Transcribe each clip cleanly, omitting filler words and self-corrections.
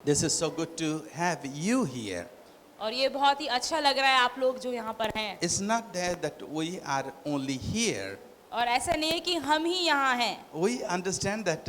This is so good to have you here. और ये बहुत ही अच्छा लग रहा है आप लोग जो यहाँ पर हैं। It's not that we are only here. और ऐसा नहीं है कि हम ही यहाँ हैं। We understand that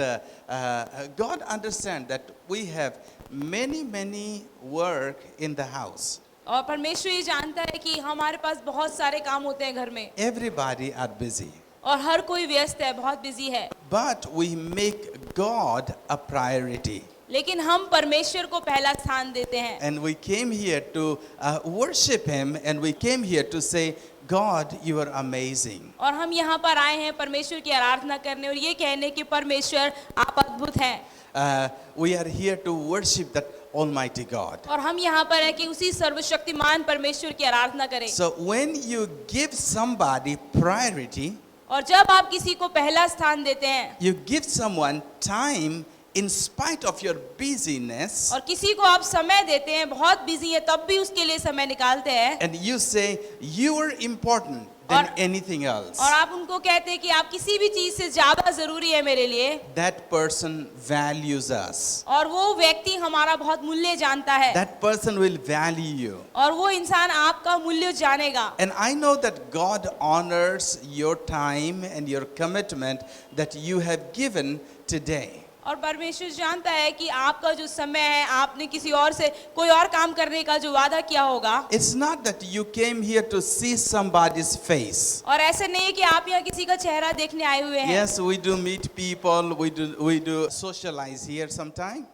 God understands that we have many work in the house. और परमेश्वर ये जानता है कि हमारे पास बहुत सारे काम होते हैं घर में। Everybody are busy. और हर कोई व्यस्त है, बहुत बिजी है। But we make God a priority. लेकिन हम परमेश्वर को पहला स्थान देते हैं। And we came here to worship Him, and we came here to say, God, you are amazing. और हम यहाँ पर आए हैं परमेश्वर की आराधना करने और ये कहने कि परमेश्वर आप अद्भुत हैं। We are here to worship that Almighty God. और हम यहाँ पर हैं कि उसी सर्वशक्तिमान परमेश्वर की आराधना करें। So when you give somebody priority, और जब आप किसी को पहला स्थान देते हैं, you give someone time in spite of your busyness, और किसी को आप समय देते हैं, बहुत बिजी है तब भी उसके लिए समय निकालते हैं, and you say you are important than anything else, और आप उनको कहते हैं कि आप किसी भी चीज से ज्यादा जरूरी है मेरे लिए, that person values us. और वो व्यक्ति हमारा बहुत मूल्य जानता है, That person will value you. और वो इंसान आपका मूल्य जानेगा। And I know that God honors your time and your commitment that you have given today. और परमेश्वर जानता है कि आपका जो समय है, आपने किसी और से कोई और काम करने का जो वादा किया होगा। It's not that you came here to see somebody's face. और ऐसे नहीं है कि आप यहाँ किसी का चेहरा देखने आए हुए हैं। Yes, we do meet people, we do socialize here sometime.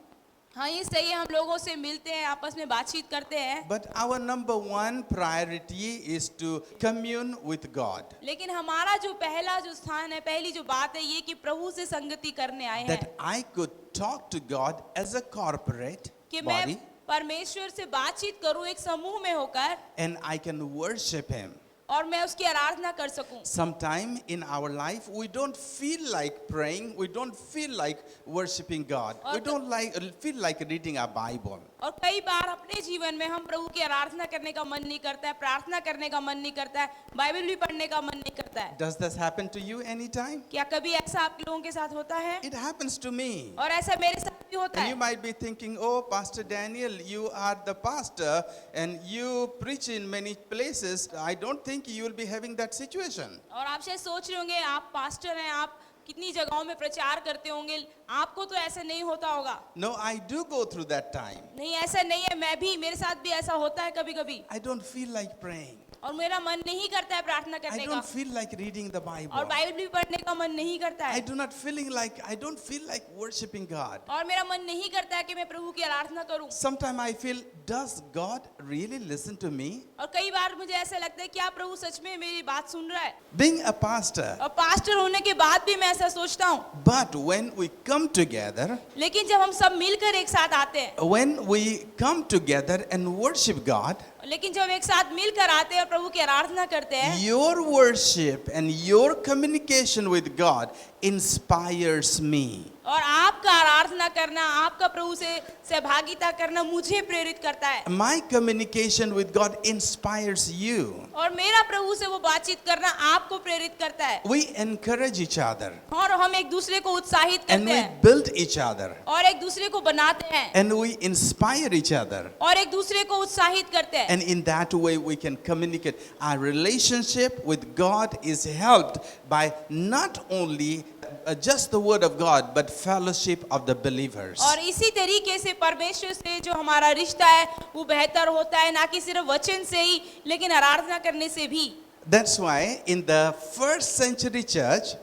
हाँ, ये सही है, हम लोगों से मिलते हैं, आपस में बातचीत करते हैं। But our number one priority is to commune with God. लेकिन हमारा जो पहला जो स्थान है, पहली जो बात है ये कि प्रभु से संगति करने आए हैं। That I could talk to God as a corporate कि मैं body, परमेश्वर से बातचीत करूं एक समूह में होकर, and I can worship Him. और मैं उसकी आराधना कर सकूं। Sometime in our life we don't feel like praying, we don't feel like worshiping God, we don't feel like reading a Bible. और कई बार अपने जीवन में हम प्रभु की आराधना करने का मन नहीं करता है, प्रार्थना करने का मन नहीं करता है, बाइबल भी पढ़ने का मन नहीं करता है। Does this happen to you anytime? क्या कभी ऐसा आप लोगों के साथ होता है? It happens to me. और ऐसा मेरे साथ भी होता And you है। might be thinking, oh, Pastor Daniel, you are the pastor and you preach in many places. I don't think you will be having that situation. और आप शायद सोच रहे होंगे, आप पास्टर हैं, आप कितनी जगहों में प्रचार करते होंगे, आपको तो ऐसा नहीं होता होगा। No, I do go through that time. नहीं, ऐसा नहीं है, मैं भी, मेरे साथ भी ऐसा होता है कभी कभी। I don't feel like praying. और मेरा मन नहीं करता है प्रार्थना I करने का, don't feel like reading the और Bible. बाइबल भी पढ़ने का मन नहीं करता I है, don't feel like worshiping God. और मेरा मन नहीं करता है कि मैं प्रभु की आराधना करूं। Sometimes I feel, does God really listen to me? और कई बार मुझे ऐसा लगता है कि आप प्रभु सच में मेरी बात सुन रहा है। Being a pastor, और पास्टर होने के बाद भी मैं ऐसा सोचता हूँ। but when we come together, लेकिन जब हम सब मिलकर एक साथ आते हैं, when we come together and worship God, लेकिन जब एक साथ मिलकर आते हैं और प्रभु की आराधना करते हैं, your worship and your communication with God inspires me. और आपका आराधना करना, आपका प्रभु से सहभागिता करना मुझे प्रेरित करता है। My communication with God inspires you. और मेरा प्रभु से वो बातचीत करना आपको प्रेरित करता है। We encourage each other और हम एक दूसरे को उत्साहित and करते we हैं, build each other और एक दूसरे को बनाते हैं, and we inspire each other. और एक दूसरे को उत्साहित करते हैं। And in that way we can communicate. Our relationship with God is helped by not only just the word of God, but fellowship of the believers. और इसी तरीके से परमेश्वर से जो हमारा रिश्ता है वो बेहतर होता है, ना कि सिर्फ वचन से ही, लेकिन आराधना करने से भी। That's why in the first century church,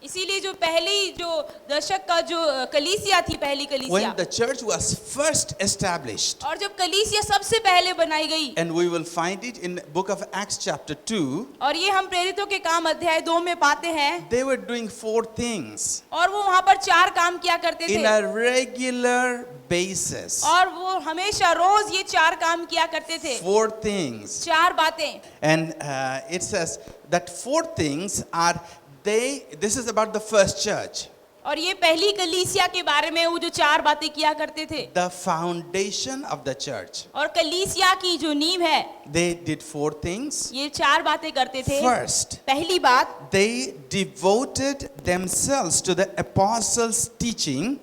इसीलिए जो पहली जो दशक का जो कलीसिया थी, पहली कलीसिया, when the church was first established, और जब कलीसिया सबसे पहले बनाई गई, and we will find it in book of Acts chapter 2, और ये हम प्रेरितों के काम अध्याय 2 में पाते हैं, they were doing 4 things और वो वहाँ पर 4 काम किया करते in थे, a regular basis. और वो हमेशा रोज ये 4 काम किया करते थे। 4 things. 4 बातें, And it says that 4 things are this is about the first church. और ये पहली कलीसिया के बारे में वो जो 4 बातें किया करते थे। The foundation of the church. और कलीसिया की जो नींव है, They did 4 things. ये 4 बातें करते थे। First, पहली बात, they devoted themselves to the apostles' teaching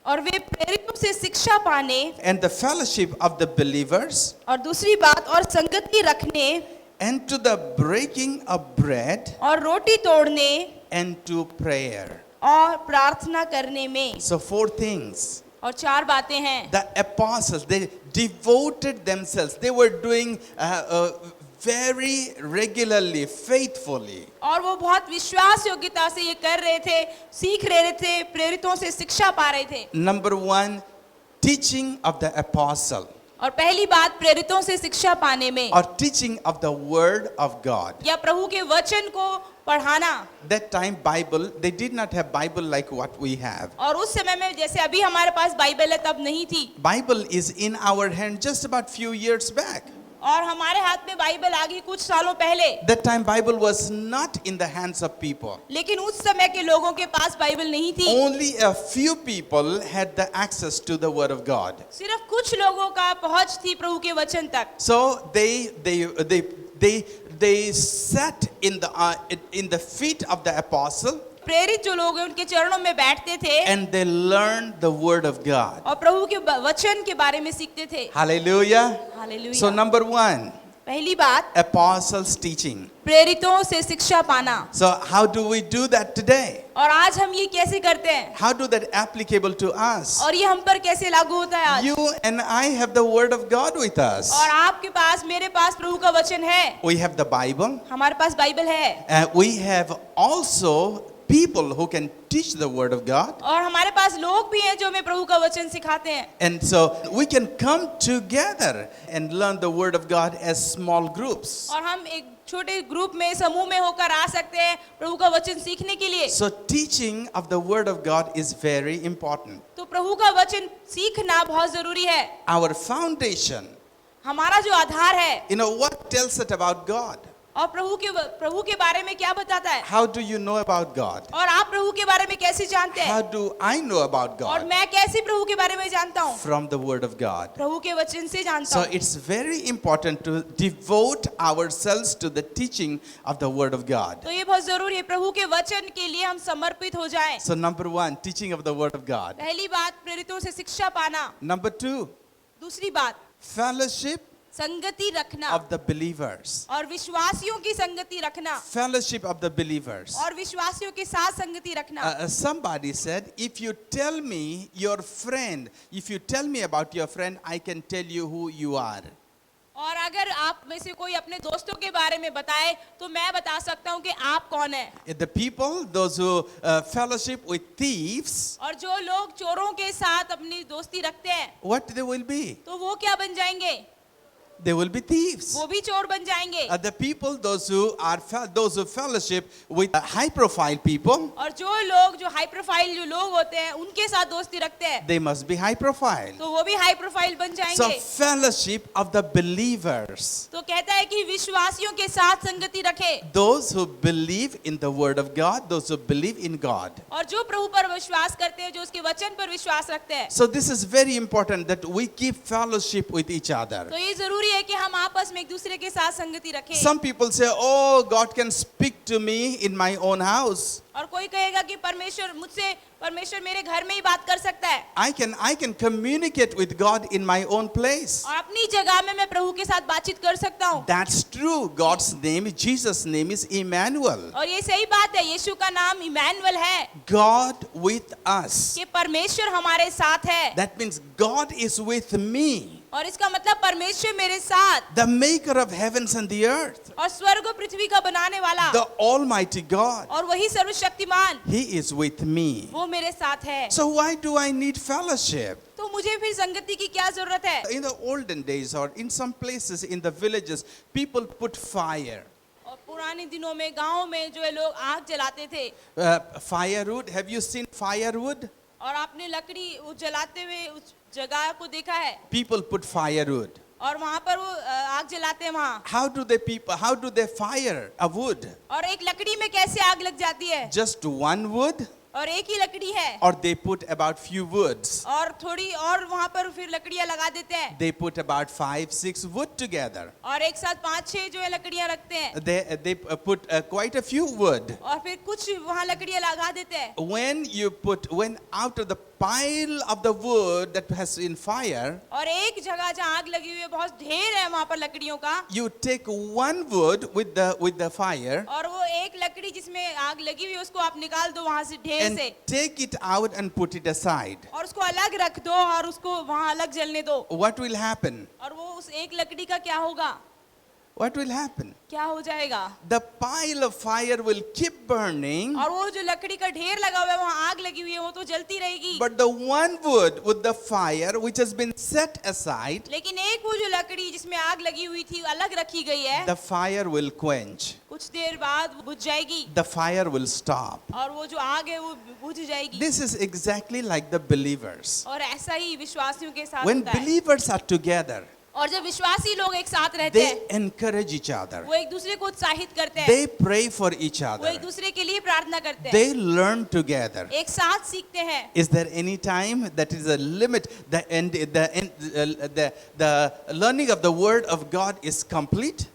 और वे प्रेरितों से शिक्षा पाने, and the fellowship of the believers, और दूसरी बात और संगति रखने, and to the breaking of bread, और रोटी तोड़ने, and to prayer. और प्रार्थना करने में। So 4 things. और 4 बातें हैं। The apostles, they devoted themselves. They were doing very regularly, faithfully. और वो बहुत विश्वास योग्यता से ये कर रहे थे, सीख रहे थे, प्रेरितों से शिक्षा पा रहे थे। Number 1, teaching of the apostle, और पहली बात प्रेरितों से शिक्षा पाने में, or teaching of the word of God. या प्रभु के वचन को पढ़ाना। That time Bible, they did not have Bible like what we have. और उस समय में जैसे अभी हमारे पास बाइबल है तब नहीं थी। Bible is in our hand just about few years back. और हमारे हाथ में बाइबल आ गई कुछ सालों पहले। That time Bible was not in the hands of people. लेकिन उस समय के लोगों के पास बाइबल नहीं थी। Only a few people had the access to the word of God. सिर्फ कुछ लोगों का पहुंच थी प्रभु के वचन तक। So they sat in the feet of the apostle, प्रेरित जो लोग हैं उनके चरणों में बैठते थे and they learned the word of God. और प्रभु के वचन के बारे में सीखते थे। Hallelujah. हालेलुया। So number 1, पहली बात apostles teaching. प्रेरितों से शिक्षा पाना। So how do we do that today? और आज हम ये कैसे करते हैं? How do that applicable to us? और ये हम पर कैसे लागू होता है आज? You and I have the word of God with us. और आपके पास, मेरे पास प्रभु का वचन है। We have the Bible. हमारे पास बाइबल है। We have also people who can teach the word of God. और हमारे पास लोग भी हैं जो हमें प्रभु का वचन सिखाते हैं। And so we can come together and learn the word of God as small groups. और हम एक छोटे ग्रुप में, समूह में होकर आ सकते हैं प्रभु का वचन सीखने के लिए। So teaching of the word of God is very important. तो प्रभु का वचन सीखना बहुत जरूरी है। Our foundation, हमारा जो आधार है, what tells it about God? और प्रभु के बारे में क्या बताता है? How do you know about God? और आप प्रभु के बारे में कैसे जानते How हैं? do I know about और God? मैं कैसे प्रभु के बारे में जानता हूँ? From the word of God. प्रभु के वचन से जानता So हूँ। it's very important to devote ourselves to the teaching of the word of God. तो ये बहुत जरूरी है, प्रभु के वचन के लिए हम समर्पित हो जाएं। So number 1, teaching of the word of God. पहली बात प्रेरितों से शिक्षा पाना। Number 2, दूसरी बात fellowship संगति रखना of the believers. और विश्वासियों की संगति रखना Fellowship of the believers. और विश्वासियों के साथ संगति रखना। Somebody said, if you tell me about your friend, I can tell you who you are. और अगर आप में से कोई अपने दोस्तों के बारे में बताए तो मैं बता सकता हूँ कि आप कौन है। The people, those who fellowship with thieves, और जो लोग चोरों के साथ अपनी दोस्ती रखते हैं what they will be? तो वो क्या बन जाएंगे? They will be thieves. वो भी चोर बन जाएंगे। The people, those who fellowship with high-profile people, और जो लोग, जो हाई प्रोफाइल जो लोग होते हैं उनके साथ दोस्ती रखते हैं they must be high-profile. तो वो भी हाई प्रोफाइल बन So जाएंगे। fellowship of the believers, तो कहता है कि विश्वासियों के साथ संगति रखे, those who believe in the word of God, those who believe in God. और जो प्रभु पर विश्वास करते हैं, जो उसके वचन पर विश्वास रखते हैं। So this is very important that we keep fellowship with each other. तो ये जरूरी है कि हम आपस में एक दूसरे के साथ संगति रखें। Some people say, oh, God can speak to me in my own house. और कोई कहेगा कि परमेश्वर मेरे घर में ही बात कर सकता है। I can communicate with God in my own place. और अपनी जगह में मैं प्रभु के साथ बातचीत कर सकता हूँ। That's true. God's name, Jesus' name is Emmanuel. और ये सही बात है, यीशु का नाम इमैनुअल है। God with us. कि परमेश्वर हमारे साथ है। That means God is with me. और इसका मतलब परमेश्वर मेरे साथ, The maker of heavens and the earth. और स्वर्ग और पृथ्वी का बनाने वाला, The Almighty God. और वही सर्वशक्तिमान, He is with me. वो मेरे साथ है। So why do I need fellowship? तो मुझे फिर संगति की क्या जरूरत है? In the olden days or in some places in the villages, people put fire. और पुराने दिनों में गाँव में जो है लोग आग जलाते थे। Firewood. Have you seen firewood? और आपने लकड़ी जलाते हुए उस जगह को देखा है? People put firewood. और वहाँ पर वो आग जलाते हैं वहाँ। How do they fire a wood? और एक लकड़ी में कैसे आग लग जाती है? Just one wood? और एक ही लकड़ी है। Or they put about few woods? और थोड़ी और वहाँ पर फिर लकड़ियाँ लगा देते हैं। They put about 5-6 wood together. और एक साथ 5-6 जो है लकड़ियाँ रखते हैं। They put quite a few wood. और फिर कुछ वहाँ लकड़ियाँ लगा देते हैं। When out of the pile of the wood that has in fire, और एक जगह जहाँ आग लगी हुई है, बहुत ढेर है वहाँ पर लकड़ियों का, you take one wood with the fire और वो एक लकड़ी जिसमें आग लगी हुई है उसको आप निकाल दो वहाँ से ढेर and से, take it out and put it aside. और उसको अलग रख दो और उसको वहाँ अलग जलने दो, What will happen? और वो उस एक लकड़ी का क्या होगा, What will happen? क्या हो जाएगा? The pile of fire will keep burning, और वो जो लकड़ी का ढेर लगा हुआ है वहाँ आग लगी हुई है वो तो जलती रहेगी, but the one wood with the fire which has been set aside, लेकिन एक वो जो लकड़ी जिसमें आग लगी हुई थी अलग रखी गई है, the fire will quench. कुछ देर बाद बुझ जाएगी, The fire will stop. और वो जो आग है वो बुझ जाएगी। This is exactly like the believers. और ऐसा ही विश्वासियों के साथ When होता है। believers are together, और जब विश्वासी लोग एक साथ रहते they हैं, encourage each other. वो एक दूसरे को उत्साहित करते हैं, They pray for each वो other. एक दूसरे के लिए प्रार्थना करते हैं, They learn together. एक साथ सीखते हैं। Is there any time that is a limit? The learning of the word of God is complete.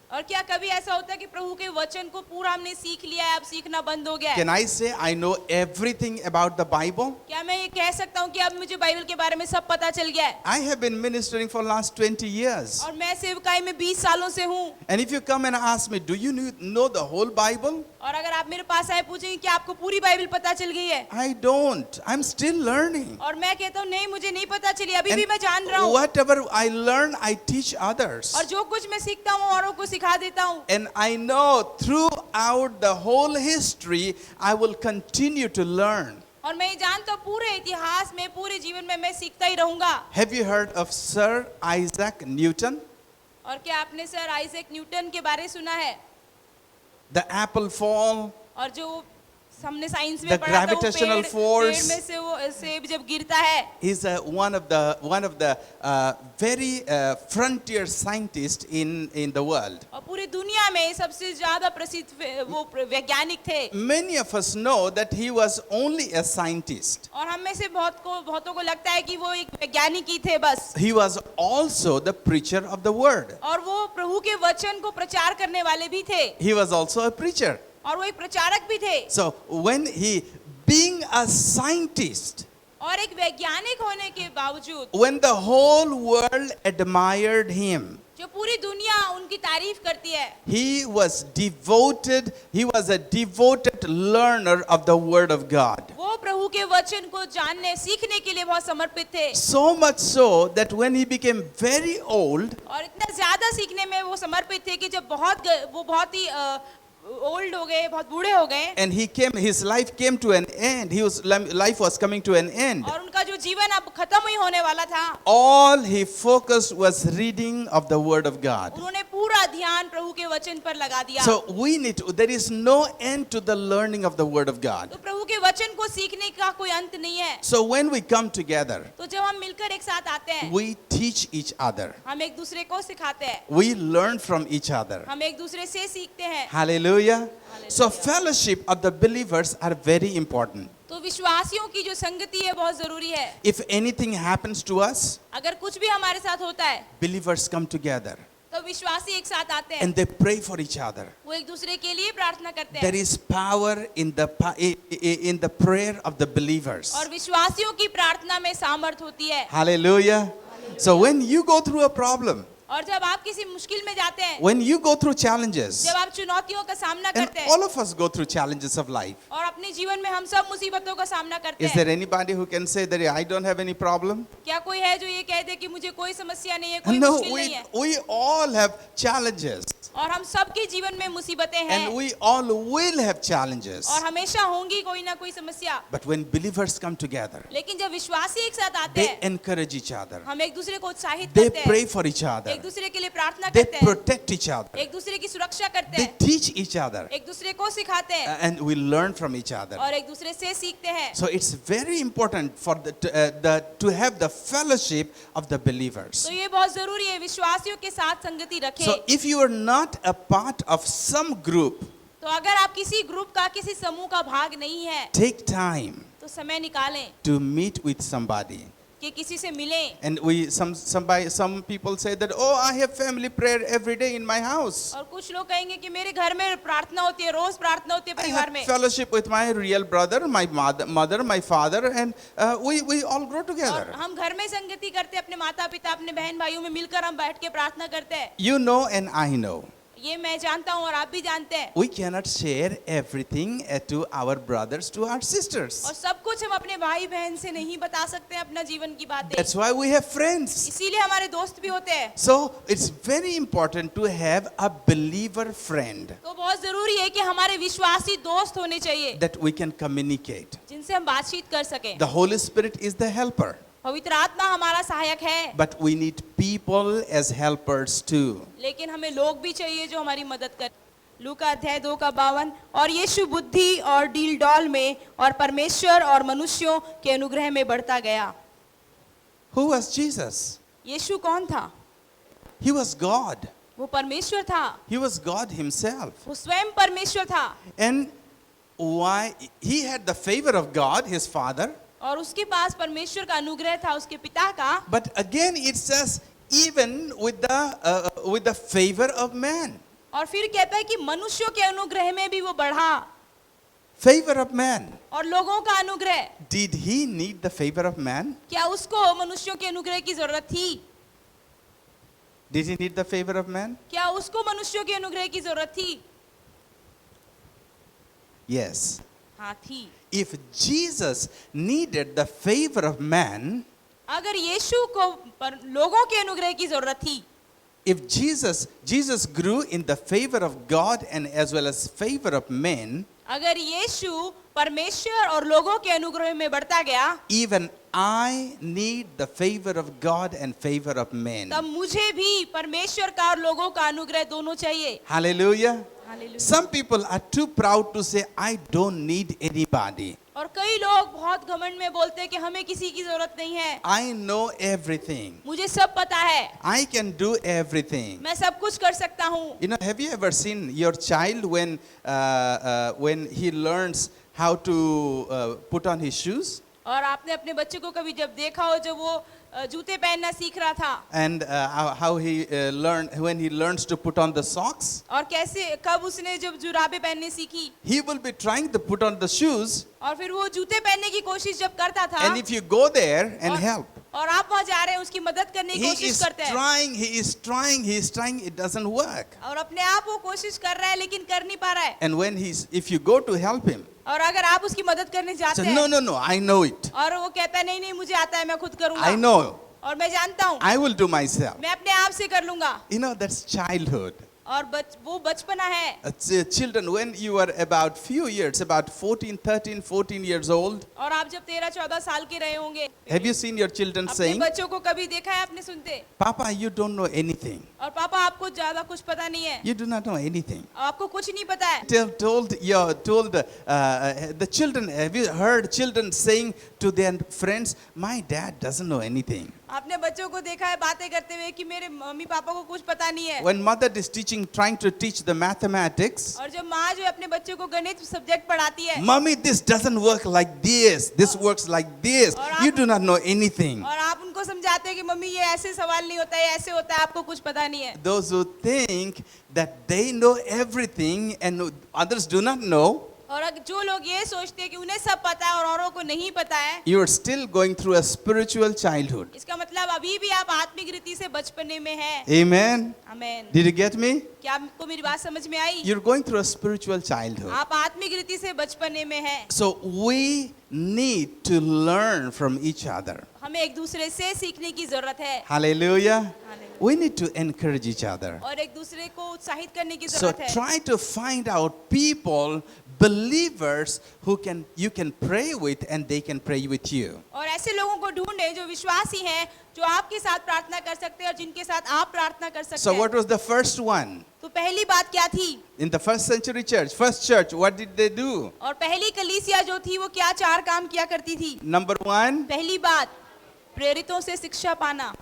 और क्या कभी ऐसा होता है कि प्रभु के वचन को पूरा हमने सीख लिया है, अब सीखना बंद हो गया है? Can I say I know everything about the Bible? क्या मैं ये कह सकता हूँ कि अब मुझे बाइबल के बारे में सब पता चल गया है? I have been ministering for last 20 years. और मैं सेवकाई में 20 सालों से हूँ। And if you come and ask me, do you know the whole Bible? और अगर आप मेरे पास आए पूछेंगे कि आपको पूरी बाइबल पता चल गई है? I don't. I'm still learning. और मैं कहता हूँ नहीं, मुझे नहीं पता चली, अभी भी And मैं जान रहा हूँ। whatever I learn, I teach others. और जो कुछ मैं सीखता हूँ औरों को सिखा देता हूँ। And I know throughout the whole history, I will continue to learn. और मैं ये जानता हूँ पूरे इतिहास में, पूरे जीवन में मैं सीखता ही रहूंगा। Have you heard of Sir Isaac Newton? और क्या आपने सर आइजैक न्यूटन के बारे में सुना है? The apple fall, और जो हमने साइंस में The पढ़ा था, वो gravitational force. पेड़ में से वो सेब जब गिरता है, he's one of the very frontier scientists in the world. और पूरी दुनिया में सबसे ज्यादा प्रसिद्ध वो वैज्ञानिक थे। Many of us know that he was only a scientist. और हम में से बहुतों को लगता है कि वो एक वैज्ञानिक ही थे बस। He was also the preacher of the word. और वो प्रभु के वचन को प्रचार करने वाले भी थे। He was also a preacher. और वो एक प्रचारक भी थे। So when he, being a scientist, और एक वैज्ञानिक होने के बावजूद, when the whole world admired him, जो पूरी दुनिया उनकी तारीफ करती है, he was a devoted learner of the word of God. वो प्रभु के वचन को जानने सीखने के लिए बहुत समर्पित थे। So much so that when he became very old, और इतना ज्यादा सीखने में वो समर्पित थे कि जब वो बहुत ही ओल्ड हो गए, बहुत बूढ़े हो गए, and his life came to an end, life was coming to an end, और उनका जो जीवन अब खत्म ही होने वाला था, all he focused was reading of the word of God. उन्होंने पूरा ध्यान प्रभु के वचन पर लगा दिया। So there is no end to the learning of the word of God. तो प्रभु के वचन को सीखने का कोई अंत नहीं है। So when we come together, तो जब हम मिलकर एक साथ आते हैं, we teach each other. हम एक दूसरे को सिखाते हैं, We learn from each other. हम एक दूसरे से सीखते हैं। Hallelujah. So fellowship of the believers are very important. तो विश्वासियों की जो संगति है बहुत जरूरी है। If anything happens to us, अगर कुछ भी हमारे साथ होता है, believers come together तो विश्वासी एक साथ आते हैं, and they pray for each other. वो एक दूसरे के लिए प्रार्थना करते There हैं। is power in the prayer of the believers. और विश्वासियों की प्रार्थना में सामर्थ होती है। Hallelujah. So when you go through a problem, और जब आप किसी मुश्किल में जाते हैं, when you go through challenges, जब आप चुनौतियों का सामना and करते हैं, all of us go through challenges of life. और अपने जीवन में हम सब मुसीबतों का सामना करते Is हैं, there anybody who can say that I don't have any problem? क्या कोई है जो ये कह दे कि मुझे कोई समस्या नहीं है, कोई No, मुश्किल नहीं है? we all have challenges, और हम सबके जीवन में मुसीबतें हैं, and we all will have challenges. और हमेशा होंगी कोई ना कोई समस्या। But when believers come together, लेकिन जब विश्वासी एक साथ आते they हैं, encourage each other. हम एक दूसरे को उत्साहित They करते pray हैं, for each other. एक दूसरे के लिए प्रार्थना They करते हैं, protect each other. एक दूसरे की सुरक्षा करते They हैं, teach each other. एक दूसरे को सिखाते हैं, And we learn from each other. और एक दूसरे से सीखते हैं। So it's very important for to have the fellowship of the believers. तो ये बहुत जरूरी है विश्वासियों के साथ संगति रखें। So if you are not a part of some group, तो अगर आप किसी ग्रुप का, किसी समूह का भाग नहीं है, take time तो समय निकालें to meet with somebody. कि किसी से मिलें। And some people say that, oh, I have family prayer every day in my house. और कुछ लोग कहेंगे कि मेरे घर में प्रार्थना होती है, रोज प्रार्थना होती है I परिवार have में। fellowship with my real brother, my mother, my father, and we all grow और together. हम घर में संगति करते हैं, अपने माता पिता अपने बहन भाइयों में मिलकर हम बैठ के प्रार्थना करते हैं। You know and I know. ये मैं जानता हूँ और आप भी जानते हैं। We cannot share everything to our brothers, to our और sisters. सब कुछ हम अपने भाई बहन से नहीं बता सकते हैं अपना जीवन की बातें। That's why we have friends. इसीलिए हमारे दोस्त भी होते हैं। So it's very important to have a believer friend तो बहुत जरूरी है कि हमारे विश्वासी दोस्त होने चाहिए that we can communicate. जिनसे हम बातचीत कर सकें। The Holy Spirit is the helper, पवित्र आत्मा हमारा सहायक है, but we need people as helpers too. लेकिन हमें लोग भी चाहिए जो हमारी मदद करें। लूका अध्याय 2:52। और यीशु बुद्धि और डील डॉल में और परमेश्वर और मनुष्यों के अनुग्रह में बढ़ता गया। Who was Jesus? यीशु कौन था? He was God. वो परमेश्वर था, He was God himself. वो स्वयं परमेश्वर था। And why? He had the favor of God, his father. और उसके पास परमेश्वर का अनुग्रह था, उसके पिता का। But again it says even with the favor of man. और फिर कहता है कि मनुष्यों के अनुग्रह में भी वो बढ़ा। Favor of man. और लोगों का अनुग्रह, Did he need the favor of man? क्या उसको मनुष्यों के अनुग्रह की जरूरत थी? Did he need the favor of man? क्या उसको मनुष्यों के अनुग्रह की जरूरत थी? Yes. हाँ थी। If Jesus needed the favor of man, अगर यीशु को लोगों के अनुग्रह की जरूरत थी, if Jesus grew in the favor of God and as well as favor of men, अगर यीशु परमेश्वर और लोगों के अनुग्रह में बढ़ता गया, even I need the favor of God and favor of men. तब मुझे भी परमेश्वर का और लोगों का अनुग्रह दोनों चाहिए। Hallelujah. Hallelujah. Some people are too proud to say, I don't need anybody. और कई लोग बहुत घमंड में बोलते हैं कि हमें किसी की जरूरत नहीं है, I know everything. मुझे सब पता है, I can do everything. मैं सब कुछ कर सकता हूँ। You know, have you ever seen your child when he learns how to put on his shoes? और आपने अपने बच्चे को कभी जब देखा हो जब वो जूते पहनना सीख रहा था, And how he when he learns to put on the socks? और कैसे कब उसने जब जुराबे पहनने सीखी, He will be trying to put on the shoes, और फिर वो जूते पहनने की कोशिश जब करता था, and if you go there and और- help, और आप वहाँ जा रहे हैं उसकी मदद करने की he कोशिश is करते हैं, trying, it doesn't work. और अपने आप वो कोशिश कर रहा है लेकिन कर नहीं पा रहा है। And when if you go to help him, और अगर आप उसकी मदद करने जाते say, हैं, no, I know it. और वो कहता है नहीं नहीं मुझे आता है, मैं खुद करूंगा, I know. और मैं जानता हूँ, I will do myself. मैं अपने आप से कर लूंगा। You know, that's childhood. और वो बचपना है। Children, when you are about few years, about 14 years old, और आप जब 13-14 साल के रहे होंगे, have you seen your children अपने saying, बच्चों को कभी देखा है आपने सुनते? Papa, you don't know anything. और पापा आपको ज्यादा कुछ पता नहीं है, You do not know anything. आपको कुछ नहीं पता है। Told the children, have you heard children saying to their friends, my dad doesn't know anything. आपने बच्चों को देखा है बातें करते हुए कि मेरे मम्मी पापा को कुछ पता नहीं है। When mother is trying to teach the mathematics, और जब माँ जो है अपने बच्चों को गणित सब्जेक्ट पढ़ाती है, Mommy, this doesn't work like this works like this. You do not know anything. और आप उनको समझाते हैं कि मम्मी ये ऐसे सवाल नहीं होता है, ऐसे होता है, आपको कुछ पता नहीं है। Those who think that they know everything and others do not know, और जो लोग ये सोचते हैं कि उन्हें सब पता है और औरों को नहीं पता है, you are still going through a spiritual childhood. इसका मतलब अभी भी आप आत्मिक रीति से बचपने में हैं। Amen. आमीन। Did you get me? क्या आपको मेरी बात समझ में आई? You're going through a spiritual childhood. आप आत्मिक रीति से बचपने में हैं। So we need to learn from each other. हमें एक दूसरे से सीखने की जरूरत है। Hallelujah. We need to encourage each other. और एक दूसरे को उत्साहित करने की So जरूरत है। try to find out people, believers who you can pray with and they can pray with you. और ऐसे लोगों को ढूंढें जो विश्वासी हैं, जो आपके साथ प्रार्थना कर सकते हैं और जिनके साथ आप प्रार्थना कर सकते So हैं। what was the first one? तो पहली बात क्या थी? In the first century church, first church, what did they do? और पहली कलीसिया जो थी वो क्या 4 काम किया करती थी? Number one, पहली बात, प्रेरितों से शिक्षा पाना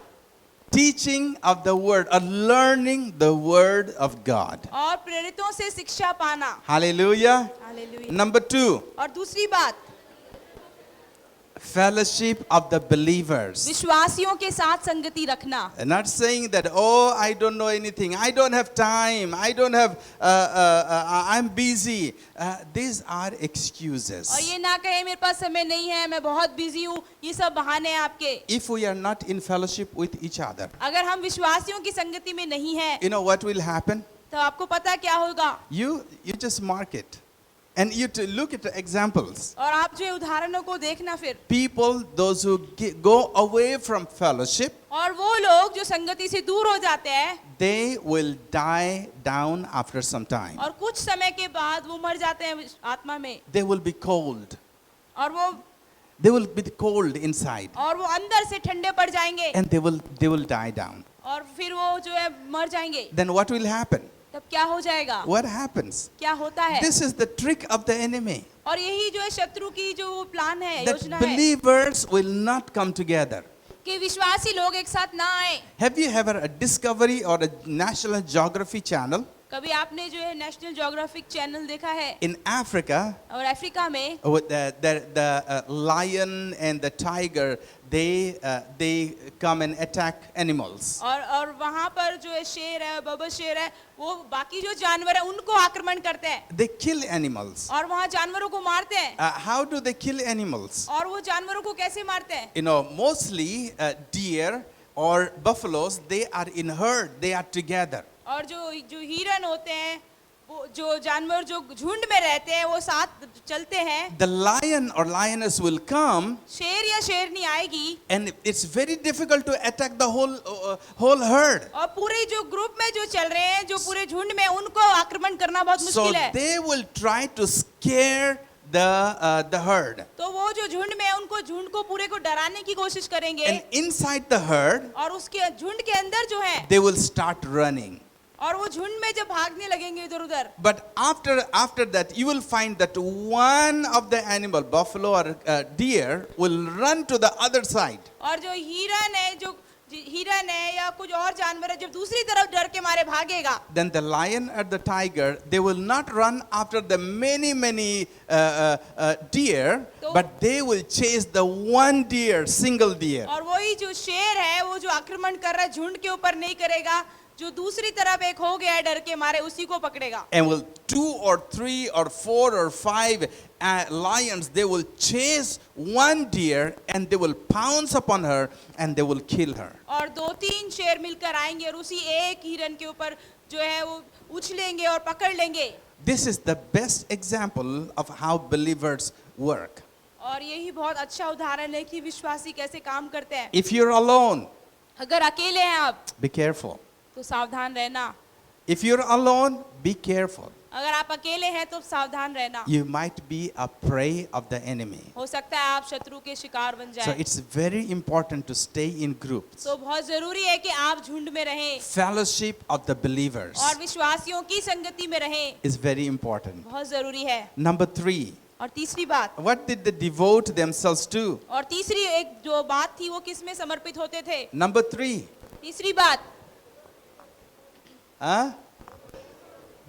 teaching of the word or learning the word of God. और प्रेरितों से शिक्षा पाना। Hallelujah. हालेलुया। Number two, और दूसरी बात, fellowship of the believers. विश्वासियों के साथ संगति रखना. And not saying that, oh, I don't know anything, I don't have time, I don't have, I'm busy. These are excuses. और ये ना कहे मेरे पास समय नहीं है, मैं बहुत बिजी हूँ, ये सब बहाने हैं आपके. If we are not in fellowship with each other, अगर हम विश्वासियों की संगति में नहीं है, you know what will happen? तो आपको पता है क्या होगा? You just mark it. And you to look at the examples. और आप जो उदाहरणों को देखना फिर. People, those who go away from fellowship, और वो लोग जो संगति से दूर हो जाते हैं, they will die down after some time. और कुछ समय के बाद वो मर जाते हैं आत्मा में. They will be cold. और They will be cold inside. वो अंदर से ठंडे पड़ जाएंगे. And they will die down. और फिर वो जो है मर जाएंगे. Then what will happen? तब क्या हो जाएगा? What happens? क्या होता है? This is the trick of the enemy. और यही जो है शत्रु की जो प्लान है, That योजना है, believers will not come together. कि विश्वासी लोग एक साथ ना आए. Have you ever a Discovery or a National Geography channel? कभी आपने जो है नेशनल ज्योग्राफिक चैनल देखा है? In Africa, और अफ्रीका में with the lion and the tiger, they come and attack animals. और वहाँ पर जो है शेर है, बबल शेर है, वो बाकी जो जानवर है उनको आक्रमण करते हैं. They kill animals. और वहाँ जानवरों को मारते हैं. How do they kill animals? और वो जानवरों को कैसे मारते हैं? You know, mostly deer or buffaloes, they are in herd, they are together. और जो हिरन होते हैं, वो जो जानवर जो झुंड में रहते हैं, वो साथ चलते हैं. The lion or lioness will come, शेर या शेरनी आएगी, and it's very difficult to attack the whole herd. और पूरे जो ग्रुप में जो चल रहे हैं, जो पूरे झुंड में, उनको आक्रमण करना बहुत So मुश्किल है. they will try to scare the herd. तो वो जो झुंड में है, उनको झुंड को पूरे को डराने की कोशिश करेंगे. And inside the herd, और उसके झुंड के अंदर जो है, they will start running. और वो झुंड में जब भागने लगेंगे इधर उधर. But after that, you will find that one of the animal, buffalo or deer, will run to the other side. और जो हिरन है या कुछ और जानवर है, जब दूसरी तरफ डर के मारे भागेगा, Then the lion or the tiger, they will not run after the many deer, but they will chase the one deer, single deer. और वही जो शेर है, वो जो आक्रमण कर रहा है झुंड के ऊपर नहीं करेगा, जो दूसरी तरफ एक हो गया है डर के मारे, उसी को पकड़ेगा. And will 2 or 3 or 4 or 5 lions, they will chase one deer and they will pounce upon her and they will kill her. और 2-3 शेर मिलकर आएंगे और उसी एक हिरन के ऊपर जो है वो उछलेंगे और पकड़ लेंगे. This is the best example of how believers work. और यही बहुत अच्छा उदाहरण है कि विश्वासी कैसे काम करते हैं. If you're alone, अगर अकेले हैं आप, be careful. तो सावधान रहना. If you're alone, be careful. अगर आप अकेले हैं तो सावधान रहना. You might be a prey of the enemy. हो सकता है आप शत्रु के शिकार बन So जाएं. it's very important to stay in groups. तो बहुत जरूरी है कि आप झुंड में रहें. Fellowship of the believers और विश्वासियों की संगति में रहें. is very important. बहुत जरूरी है. Number 3, और तीसरी बात, what did they devote themselves to? और तीसरी एक जो बात थी वो किस में समर्पित होते थे? Number 3, तीसरी बात,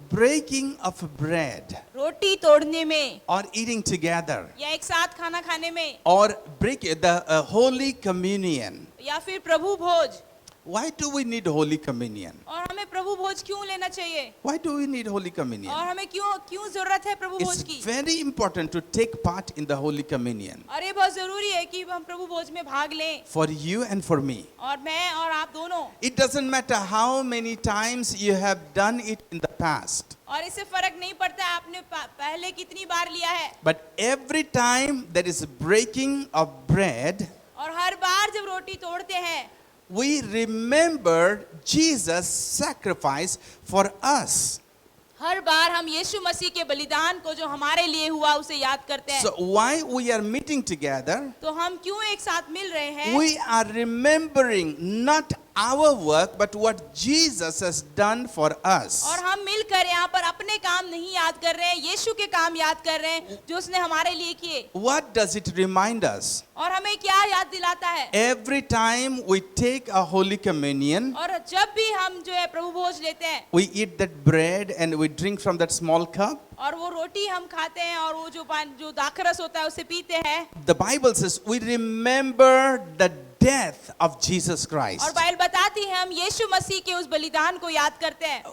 breaking of bread रोटी तोड़ने में, or eating together, या एक साथ खाना खाने में, or break the Holy Communion. या फिर प्रभु भोज. Why do we need Holy Communion? और हमें प्रभु भोज क्यों लेना चाहिए? Why do we need Holy Communion? और हमें क्यों जरूरत है प्रभु It's भोज की? very important to take part in the Holy Communion और ये बहुत जरूरी है कि हम प्रभु भोज में भाग लें. for you and for me. और मैं और आप दोनों. It doesn't matter how many times you have done it in the past, और इससे फर्क नहीं पड़ता आपने पहले कितनी बार लिया है. but every time there is breaking of bread, और हर बार जब रोटी तोड़ते हैं, we remember Jesus' sacrifice for us. हर बार हम यीशु मसीह के बलिदान को जो हमारे लिए हुआ उसे याद करते हैं. So why we are meeting together? तो हम क्यों एक साथ मिल रहे हैं? We are remembering not our work, but what Jesus has done for us. और हम मिलकर यहाँ पर अपने काम नहीं याद कर रहे हैं, यीशु के काम याद कर रहे हैं जो उसने हमारे लिए किए। What does it remind us? और हमें क्या याद दिलाता है? Every time we take a Holy Communion, और जब भी हम जो है प्रभु भोज लेते हैं we eat that bread and we drink from that small cup. और वो रोटी हम खाते हैं और वो जो दाखरस होता है उसे पीते हैं, The Bible says we remember the death of Jesus Christ. और बाइबल बताती है हम यीशु मसीह के उस बलिदान को याद करते हैं।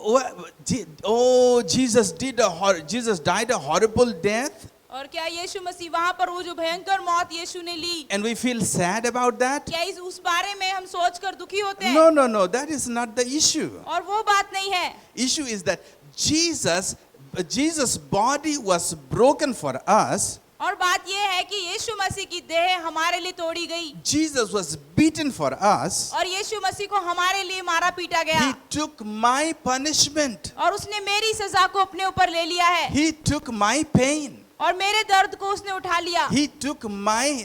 Oh, Jesus died a horrible death, और क्या यीशु मसीह वहाँ पर वो जो भयंकर मौत यीशु ने ली, and we feel sad about that? क्या उस बारे में हम सोचकर दुखी होते हैं? No, that is not the issue. और वो बात नहीं है। Issue is that Jesus' body was broken for us. और बात ये है कि यीशु मसीह की देह हमारे लिए तोड़ी गई, Jesus was beaten for us. और यीशु मसीह को हमारे लिए मारा पीटा गया, He took my punishment. और उसने मेरी सजा को अपने ऊपर ले लिया है, He took my pain. और मेरे दर्द को उसने उठा लिया, He took my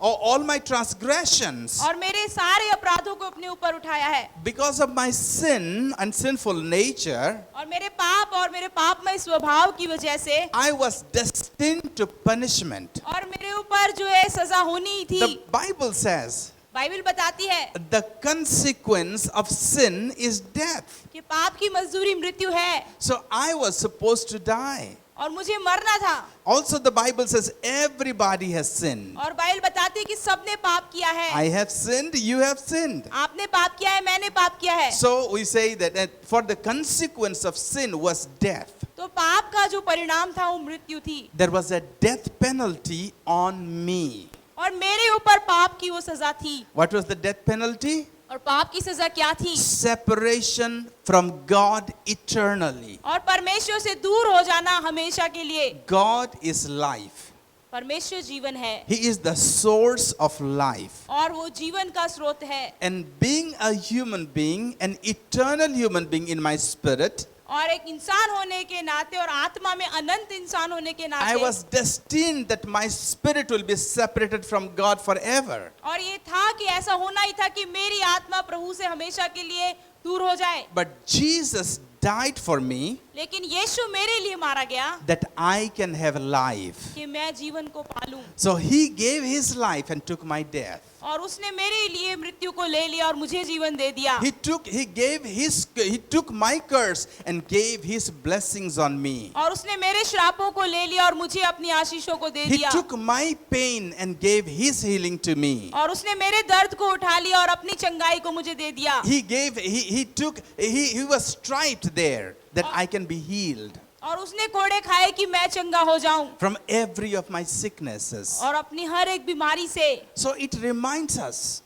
all my transgressions. और मेरे सारे अपराधों को अपने ऊपर उठाया है। Because of my sin and sinful nature, और मेरे पाप और मेरे पापमय स्वभाव की वजह से I was destined to punishment. और मेरे ऊपर जो है सजा होनी थी। The Bible says बाइबल बताती है the consequence of sin is death. कि पाप की मजदूरी मृत्यु है, So I was supposed to die. और मुझे मरना था। Also the Bible says everybody has sinned. और बाइबल बताती है कि सबने पाप किया है। I have sinned, you have sinned. आपने पाप किया है, मैंने पाप किया है। So we say that for the consequence of sin was death. तो पाप का जो परिणाम था वो मृत्यु थी। There was a death penalty on me. और मेरे ऊपर पाप की वो सजा थी। What was the death penalty? और पाप की सजा क्या थी? Separation from God eternally. और परमेश्वर से दूर हो जाना हमेशा के लिए। God is life. परमेश्वर जीवन है, He is the source of life. और वो जीवन का स्रोत है। And being a human being, an eternal human being in my spirit, और एक इंसान होने के नाते और आत्मा में अनंत इंसान होने के I नाते was destined that my spirit will be separated from God forever. और ये था कि ऐसा होना ही था कि मेरी आत्मा प्रभु से हमेशा के लिए दूर हो जाए। But Jesus died for me लेकिन यीशु मेरे लिए मारा गया that I can have life. कि मैं जीवन को पालूं, So he gave his life and took my death. और उसने मेरे लिए मृत्यु को ले लिया और मुझे जीवन दे दिया। He took my curse and gave his blessings on me. और उसने मेरे श्रापों को ले लिया और मुझे अपनी आशीषों को दे He दिया। took my pain and gave his healing to me. और उसने मेरे दर्द को उठा लिया और अपनी चंगाई को मुझे दे दिया। He was striped there that I can be healed और उसने कोड़े खाए कि मैं चंगा हो जाऊं from every of my sicknesses. और अपनी हर एक बीमारी से। So it reminds us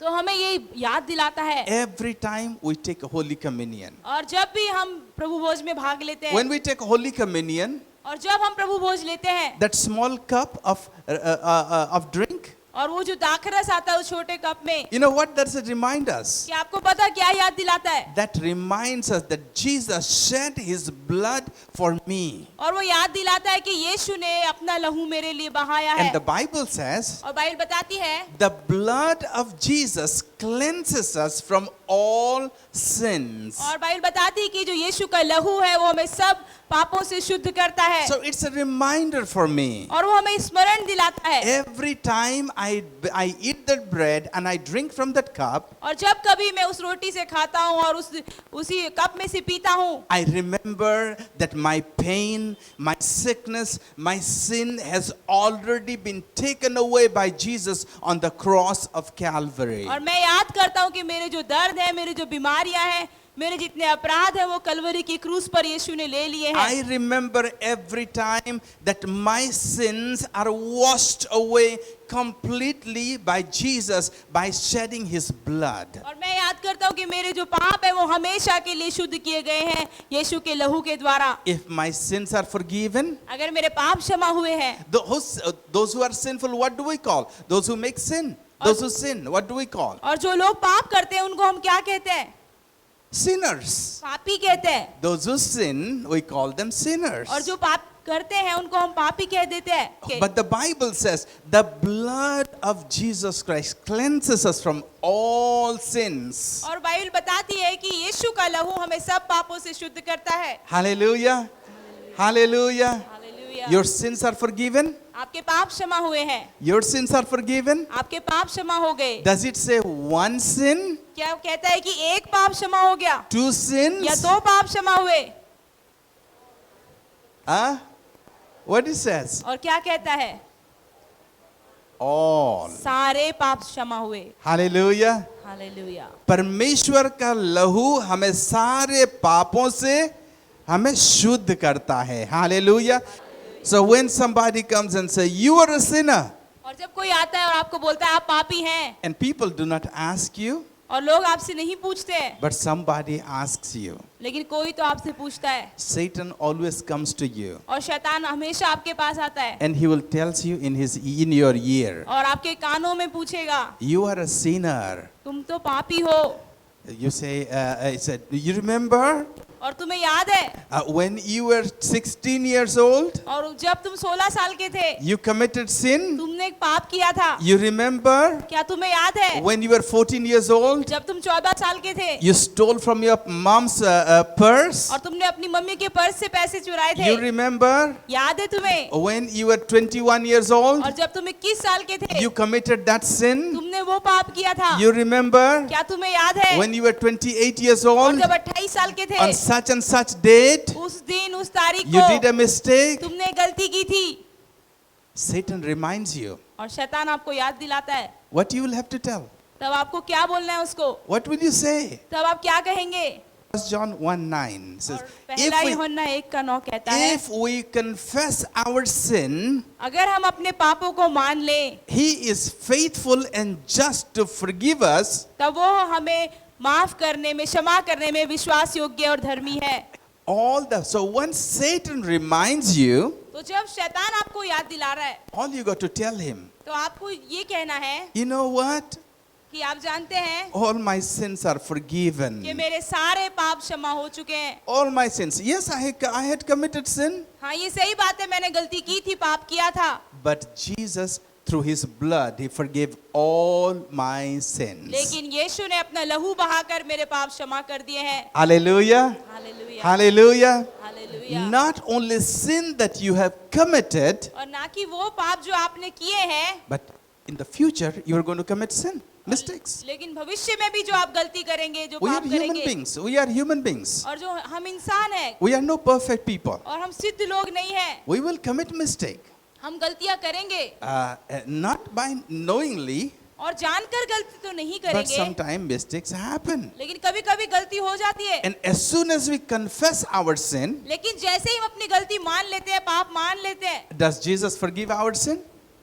तो हमें ये याद दिलाता है every time we take a Holy Communion. और जब भी हम प्रभु भोज में भाग लेते हैं, When we take Holy Communion, और जब हम प्रभु भोज लेते हैं, that small cup of drink, और वो जो दाखरस आता है उस छोटे कप में, you know what does it remind us? कि आपको पता क्या याद दिलाता है? That reminds us that Jesus shed his blood for me. और वो याद दिलाता है कि यीशु ने अपना लहू मेरे लिए बहाया है। And the Bible says और बाइबल बताती है the blood of Jesus cleanses us from all sins. और बाइबल बताती है कि जो यीशु का लहू है वो हमें सब पापों से शुद्ध करता है। So it's a reminder for me. और वो हमें स्मरण दिलाता है। Every time I eat that bread and I drink from that cup, और जब कभी मैं उस रोटी से खाता हूँ और उसी कप में से पीता हूँ, I remember that my pain, my sickness, my sin has already been taken away by Jesus on the cross of Calvary. और मैं याद करता हूँ कि मेरे जो दर्द है, मेरी जो बीमारियां हैं, मेरे जितने अपराध हैं वो कलवरी की क्रूस पर यीशु ने ले लिए हैं। I remember every time that my sins are washed away completely by Jesus by shedding his blood. और मैं याद करता हूँ कि मेरे जो पाप है वो हमेशा के लिए शुद्ध किए गए हैं यीशु के लहू के द्वारा। If my sins are forgiven, अगर मेरे पाप क्षमा हुए हैं, those who are sinful, what do we call? Those who make sin. Those who sin, what do we call? और जो लोग पाप करते हैं उनको हम क्या कहते हैं? Sinners. पापी कहते हैं। Those who sin, we call them sinners. और जो पाप करते हैं उनको हम पापी कह देते हैं। But the Bible says the blood of Jesus Christ cleanses us from all sins. और बाइबल बताती है कि यीशु का लहू हमें सब पापों से शुद्ध करता है। Hallelujah. Hallelujah. Hallelujah. Your sins are forgiven. आपके पाप क्षमा हुए हैं। Your sins are forgiven. आपके पाप क्षमा हो गए। Does it say one sin? क्या कहता है कि एक पाप क्षमा हो गया Two sins? या दो पाप क्षमा हुए? Huh? What it says? और क्या कहता है? All. सारे पाप क्षमा हुए। Hallelujah. हालेलुया। परमेश्वर का लहू हमें सारे पापों से हमें शुद्ध करता है। Hallelujah. So when somebody comes and say you are a sinner, और जब कोई आता है और आपको बोलता है आप पापी हैं, and people do not ask you, और लोग आपसे नहीं पूछते हैं, but somebody asks you, लेकिन कोई तो आपसे पूछता है, Satan always comes to you और शैतान हमेशा आपके पास आता है and he will tells you in your ear, और आपके कानों में पूछेगा, you are a sinner. तुम तो पापी हो। You say, I said, you remember और तुम्हें याद है when you were 16 years old, और जब तुम 16 साल के थे you committed sin? तुमने एक पाप किया था। You remember क्या तुम्हें याद है when you were 14 years old, जब तुम 14 साल के थे you stole from your mom's purse? और तुमने अपनी मम्मी के पर्स से पैसे चुराए थे? You remember याद है तुम्हें? when you were 21 years old, और जब तुम 21 साल के थे you committed that sin? तुमने वो पाप किया था। You remember क्या तुम्हें याद है when you were 28 years और old, जब 28 साल के थे on such and such date, उस दिन उस तारीख you did को a mistake? तुमने गलती की थी? Satan reminds you. और शैतान आपको याद दिलाता है। What you will have to tell? तब आपको क्या बोलना है उसको? What will you say? तब आप क्या कहेंगे? 1 John 1:9 says, और पहला if यूहन्ना 1:9 कहता है, we confess our sin, अगर हम अपने पापों को मान लें he is faithful and just to forgive us तब वो हमें माफ करने में, क्षमा करने में विश्वास योग्य और धर्मी है। all the. So once Satan reminds you, तो जब शैतान आपको याद दिला रहा है all you got to tell him, तो आपको ये कहना है you know what? कि आप जानते हैं All my sins are forgiven. कि मेरे सारे पाप क्षमा हो चुके हैं। All my sins. Yes, I had committed sin, हाँ ये सही बात है, मैंने गलती की थी, पाप किया था, but Jesus, through his blood, he forgave all my sins. लेकिन यीशु ने अपना लहू बहाकर मेरे पाप क्षमा कर दिए हैं। Hallelujah. Hallelujah, Hallelujah. Hallelujah. Not only sin that you have committed, और ना कि वो पाप जो आपने किए हैं, but in the future you are going to commit sin, mistakes. लेकिन भविष्य में भी जो आप गलती करेंगे, जो We are पाप human करेंगे, beings. We are human beings. और जो हम इंसान हैं We are no perfect people. और हम सिद्ध लोग नहीं हैं, We will commit mistake. हम गलतियां करेंगे Not by knowingly, और जानकर गलती तो नहीं but करेंगे, sometimes mistakes happen. लेकिन कभी कभी गलती हो जाती है। And as soon as we confess our sin, लेकिन जैसे ही हम अपनी गलती मान लेते हैं, पाप मान लेते हैं, does Jesus forgive our sin?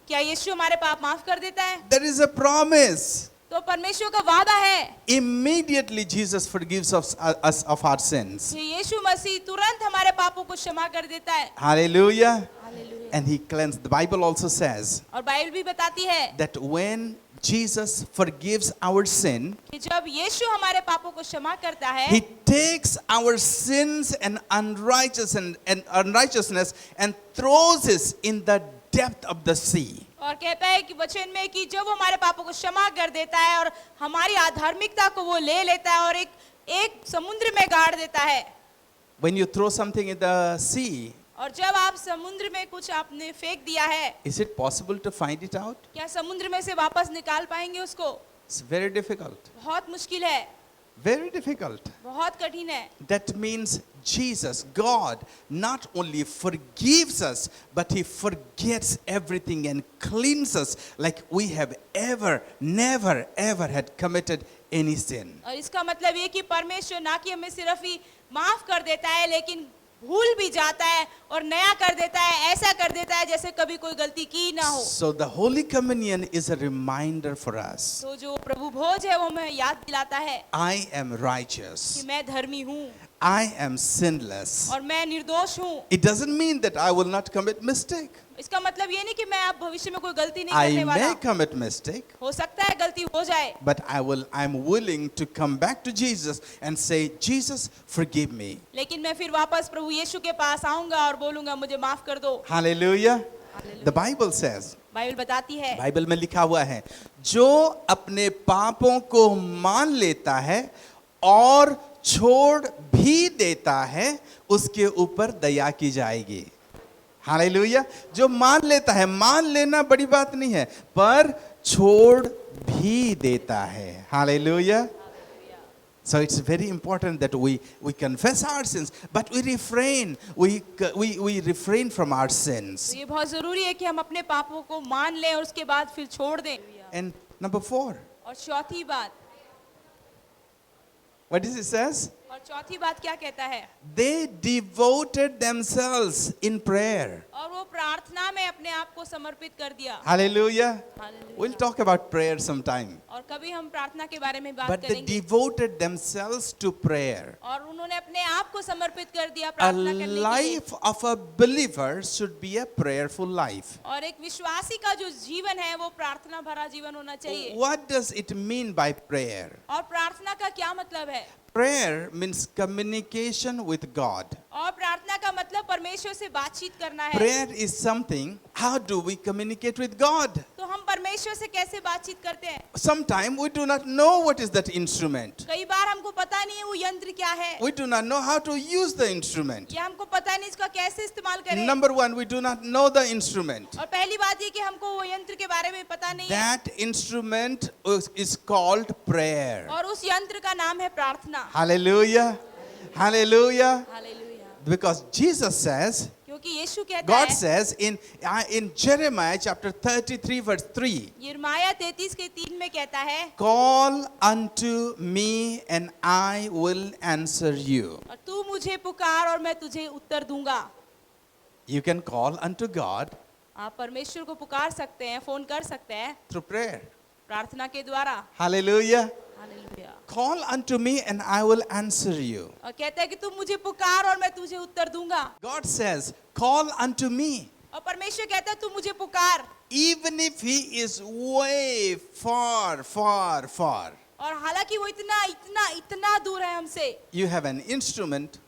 क्या यीशु हमारे पाप माफ कर देता है? There is a promise. तो परमेश्वर का वादा है Immediately Jesus forgives us of our sins. कि यीशु मसीह तुरंत हमारे पापों को क्षमा कर देता है। Hallelujah. Hallelujah. And he cleansed. The Bible also says और बाइबल भी बताती है that when Jesus forgives our sin, कि जब यीशु हमारे पापों को क्षमा करता है, he takes our sins and unrighteousness and throws it in the depth of the sea. और कहता है कि वचन में कि जब वो हमारे पापों को क्षमा कर देता है और हमारी आधार्मिकता को वो ले लेता है और एक समुद्र में गाड़ देता है। When you throw something in the sea, और जब आप समुद्र में कुछ आपने फेंक दिया है, is it possible to find it out? क्या समुद्र में से वापस निकाल पाएंगे उसको? It's very difficult. बहुत मुश्किल है, Very difficult. बहुत कठिन है। That means Jesus, God, not only forgives us, but he forgets everything and cleans us like we have never had committed any sin. और इसका मतलब ये कि परमेश्वर ना कि हमें सिर्फ ही माफ कर देता है, लेकिन भूल भी जाता है और नया कर देता है, ऐसा कर देता है जैसे कभी कोई गलती की ना हो। So the Holy Communion is a reminder for us. तो जो प्रभु भोज है वो हमें याद दिलाता है I am righteous. कि मैं धर्मी हूँ, I am sinless. और मैं निर्दोष हूँ। It doesn't mean that I will not commit mistake. इसका मतलब ये नहीं कि मैं अब भविष्य में कोई गलती नहीं I करने वाला। may commit mistake, हो सकता है गलती हो जाए, but I'm willing to come back to Jesus and say, Jesus, forgive me. लेकिन मैं फिर वापस प्रभु यीशु के पास आऊंगा और बोलूंगा मुझे माफ कर दो। Hallelujah. The Bible says, Bible बताती है, बाइबल में लिखा हुआ है, जो अपने पापों को मान लेता है और छोड़ भी देता है, उसके ऊपर दया की जाएगी। हालेलुया। जो मान लेता है, मान लेना बड़ी बात नहीं है, पर छोड़ भी देता है। Hallelujah. So it's very important that we confess our sins, but we refrain from our sins. तो ये बहुत जरूरी है कि हम अपने पापों को मान लें और उसके बाद फिर छोड़ दें। And number 4, और चौथी बात, what does it says? और चौथी बात क्या कहता है? They devoted themselves in prayer. और वो प्रार्थना में अपने आप को समर्पित कर दिया। Hallelujah. Hallelujah. We'll talk about prayer sometime. और कभी हम प्रार्थना के बारे में बात But they करेंगे। devoted themselves to prayer. और उन्होंने अपने आप को समर्पित कर दिया A प्रार्थना करने के लिए। life of a believer should be a prayerful life. और एक विश्वासी का जो जीवन है वो प्रार्थना भरा जीवन होना चाहिए। What does it mean by prayer? और प्रार्थना का क्या मतलब है? Prayer means communication with God. और प्रार्थना का मतलब परमेश्वर से बातचीत करना है। Prayer is something, how do we communicate with God? तो हम परमेश्वर से कैसे बातचीत करते हैं? Sometimes we do not know what is that instrument. कई बार हमको पता नहीं है वो यंत्र क्या है, We do not know how to use the instrument. या हमको पता नहीं इसका कैसे इस्तेमाल करें। Number one, we do not know the instrument. और पहली बात ये कि हमको वो यंत्र के बारे में पता नहीं है, That instrument is called prayer. और उस यंत्र का नाम है प्रार्थना। Hallelujah. Hallelujah. Hallelujah. Because Jesus says, क्योंकि यीशु कहता God है, says in Jeremiah chapter 33 verse 3, यिर्मयाह 33 के 3 में कहता है, call unto me and I will answer you. और तू मुझे पुकार और मैं तुझे उत्तर दूंगा। You can call unto God आप परमेश्वर को पुकार सकते हैं, फोन कर सकते हैं through prayer. प्रार्थना के द्वारा। Hallelujah. Hallelujah. Call unto me and I will answer you. और कहता है कि तू मुझे पुकार और मैं तुझे उत्तर दूंगा। God says, call unto me. और परमेश्वर कहता है तू मुझे पुकार। Even if he is way far, far, far. और हालांकि वो इतना दूर है हमसे, You have an instrument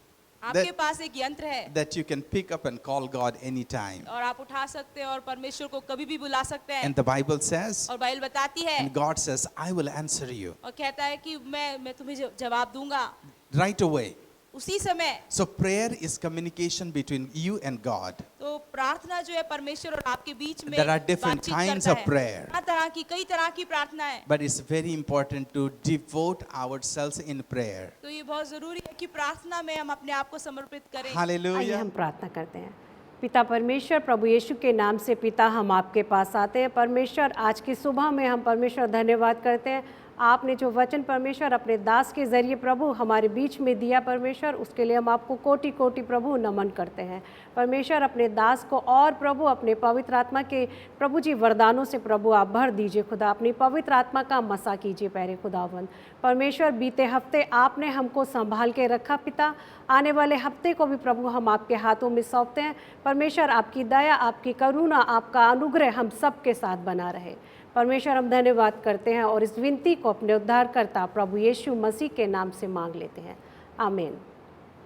आपके पास एक यंत्र है that you can pick up and call God anytime. और आप उठा सकते हैं और परमेश्वर को कभी भी बुला सकते हैं। And the Bible says, और बाइबल बताती है, and God says, I will answer you और कहता है कि मैं तुम्हें जवाब दूंगा right away. उसी समय। So prayer is communication between you and God. तो प्रार्थना जो है परमेश्वर और आपके बीच में There are different बातचीत kinds करता of है। prayer. कई तरह की प्रार्थना है। But it's very important to devote ourselves in prayer. तो ये बहुत जरूरी है कि प्रार्थना में हम अपने आप को समर्पित करें। आइए Hallelujah. हम प्रार्थना करते हैं। पिता परमेश्वर, प्रभु यीशु के नाम से पिता हम आपके पास आते हैं। परमेश्वर, आज की सुबह में हम परमेश्वर धन्यवाद करते हैं, आपने जो वचन परमेश्वर अपने दास के ज़रिए प्रभु हमारे बीच में दिया परमेश्वर, उसके लिए हम आपको कोटि कोटि प्रभु नमन करते हैं। परमेश्वर, अपने दास को और प्रभु अपने पवित्र आत्मा के प्रभु जी वरदानों से प्रभु आप भर दीजिए खुदा, अपनी पवित्र आत्मा का मसा कीजिए प्यारे खुदावंद। परमेश्वर, बीते हफ्ते आपने हमको संभाल के रखा पिता, आने वाले हफ्ते को भी प्रभु हम आपके हाथों में सौंपते हैं। परमेश्वर, आपकी दया, आपकी करुणा, आपका अनुग्रह हम सब के साथ बना रहे। परमेश्वर, हम धन्यवाद करते हैं और इस विनती को अपने उद्धारकर्ता प्रभु यीशु मसीह के नाम से मांग लेते हैं, आमीन।